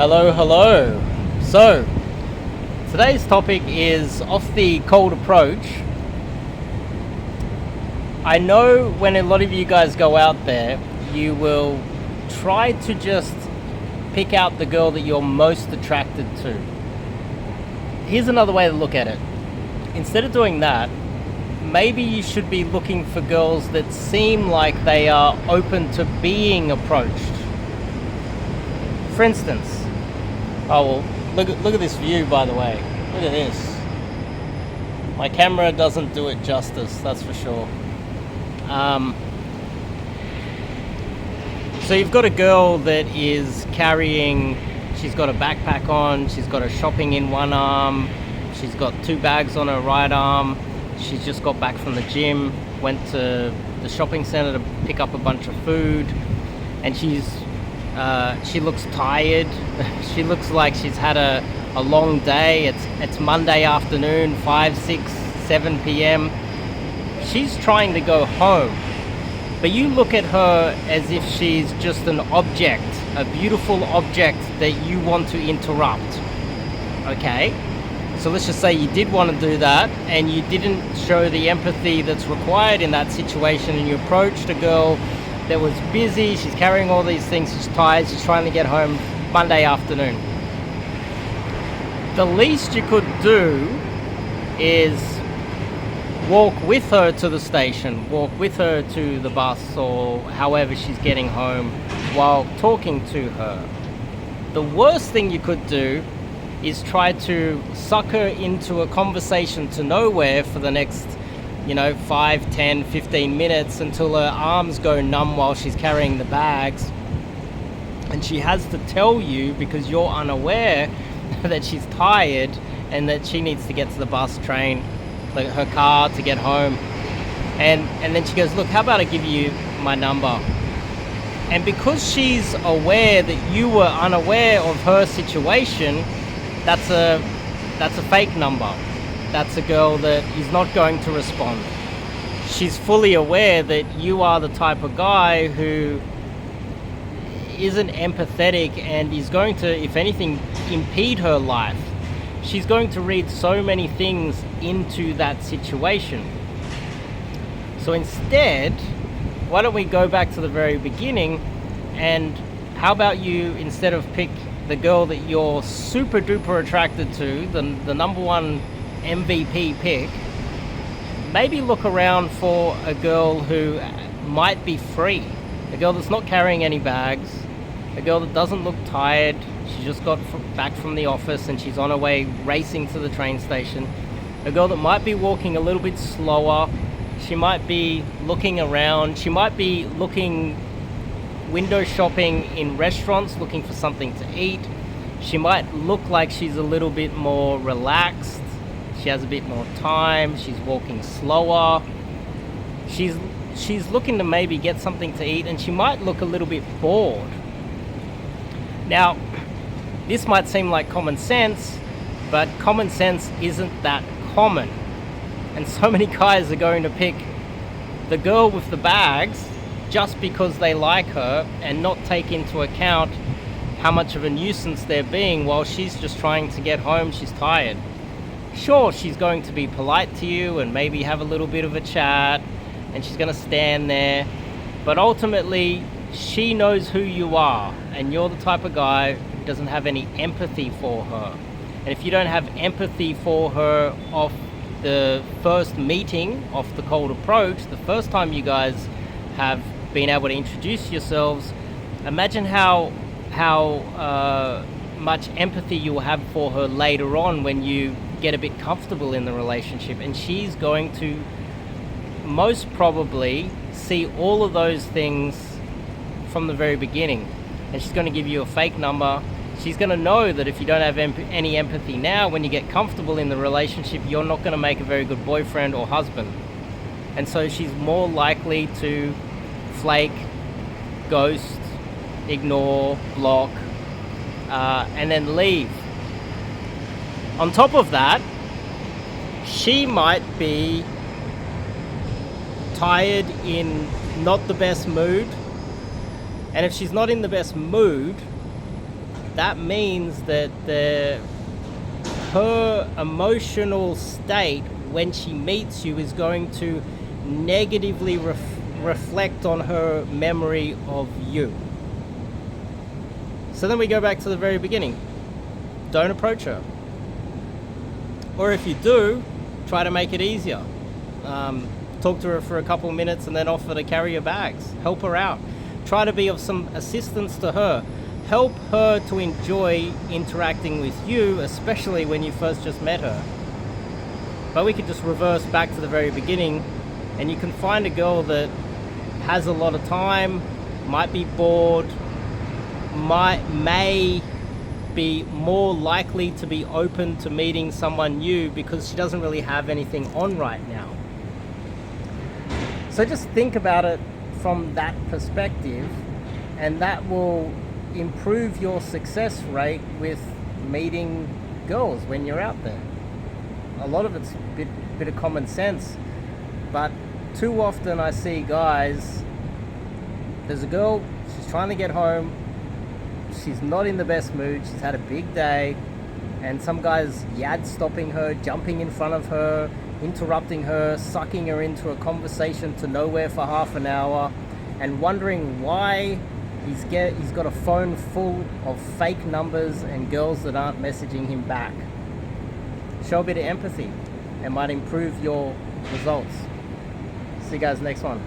Hello, hello. So, today's topic is off the cold approach. I know when a lot of you guys go out there, you will try to just pick out the girl that you're most attracted to. Here's another way to look at it. Instead of doing that, maybe you should be looking for girls that seem like they are open to being approached. For instance, oh well, look at this view, by the way. Look at this. My camera doesn't do it justice, that's for sure. So you've got a girl that is carrying, she's got a backpack on, she's got her shopping in one arm, she's got 2 bags on her right arm, she's just got back from the gym, went to the shopping center to pick up a bunch of food, and she looks tired. She looks like she's had a long day. It's Monday afternoon, 5, 6, 7 p.m. She's trying to go home. But you look at her as if she's just an object, a beautiful object that you want to interrupt. Okay? So let's just say you did want to do that and you didn't show the empathy that's required in that situation, and you approached a girl that was busy, she's carrying all these things, she's tired, she's trying to get home Monday afternoon. The least you could do is walk with her to the station, walk with her to the bus or however she's getting home while talking to her. The worst thing you could do is try to suck her into a conversation to nowhere for the next 5, 10, 15 minutes until her arms go numb while she's carrying the bags, and she has to tell you, because you're unaware, that she's tired and that she needs to get to the bus, train, her car to get home. And then she goes, look, how about I give you my number? And because she's aware that you were unaware of her situation, that's a fake number. That's a girl that is not going to respond. She's fully aware that you are the type of guy who isn't empathetic and is going to, if anything, impede her life. She's going to read so many things into that situation. So instead, why don't we go back to the very beginning, and how about you, instead of pick the girl that you're super duper attracted to, the number one MVP pick, maybe look around for a girl who might be free, a girl that's not carrying any bags, a girl that doesn't look tired, she just got back from the office and she's on her way racing to the train station, a girl that might be walking a little bit slower, she might be looking around, she might be looking window shopping in restaurants, looking for something to eat, she might look like she's a little bit more relaxed, she has a bit more time, she's walking slower, she's looking to maybe get something to eat, and she might look a little bit bored. Now, this might seem like common sense, but common sense isn't that common. And so many guys are going to pick the girl with the bags just because they like her and not take into account how much of a nuisance they're being while she's just trying to get home, she's tired. Sure, she's going to be polite to you and maybe have a little bit of a chat, and she's going to stand there, but ultimately she knows who you are, and you're the type of guy who doesn't have any empathy for her. And if you don't have empathy for her off the first meeting, off the cold approach, the first time you guys have been able to introduce yourselves, imagine how much empathy you'll have for her later on when you get a bit comfortable in the relationship. And she's going to most probably see all of those things from the very beginning, and she's going to give you a fake number. She's going to know that if you don't have any empathy now, when you get comfortable in the relationship, you're not going to make a very good boyfriend or husband. And so she's more likely to flake, ghost, ignore, block, and then leave. On top of that, she might be tired, in not the best mood, and if she's not in the best mood, that means that her emotional state when she meets you is going to negatively reflect on her memory of you. So then we go back to the very beginning. Don't approach her. Or if you do, try to make it easier. Talk to her for a couple of minutes and then offer to carry your bags. Help her out. Try to be of some assistance to her. Help her to enjoy interacting with you, especially when you first just met her. But we could just reverse back to the very beginning, and you can find a girl that has a lot of time, might be bored, may be more likely to be open to meeting someone new because she doesn't really have anything on right now. So just think about it from that perspective, and that will improve your success rate with meeting girls when you're out there. A lot of it's a bit of common sense, but too often I see guys, there's a girl, she's trying to get home, she's not in the best mood, she's had a big day, and some guy's stopping her, jumping in front of her, interrupting her, sucking her into a conversation to nowhere for half an hour, and wondering why he's got a phone full of fake numbers and girls that aren't messaging him back. Show a bit of empathy. It might improve your results. See you guys next one.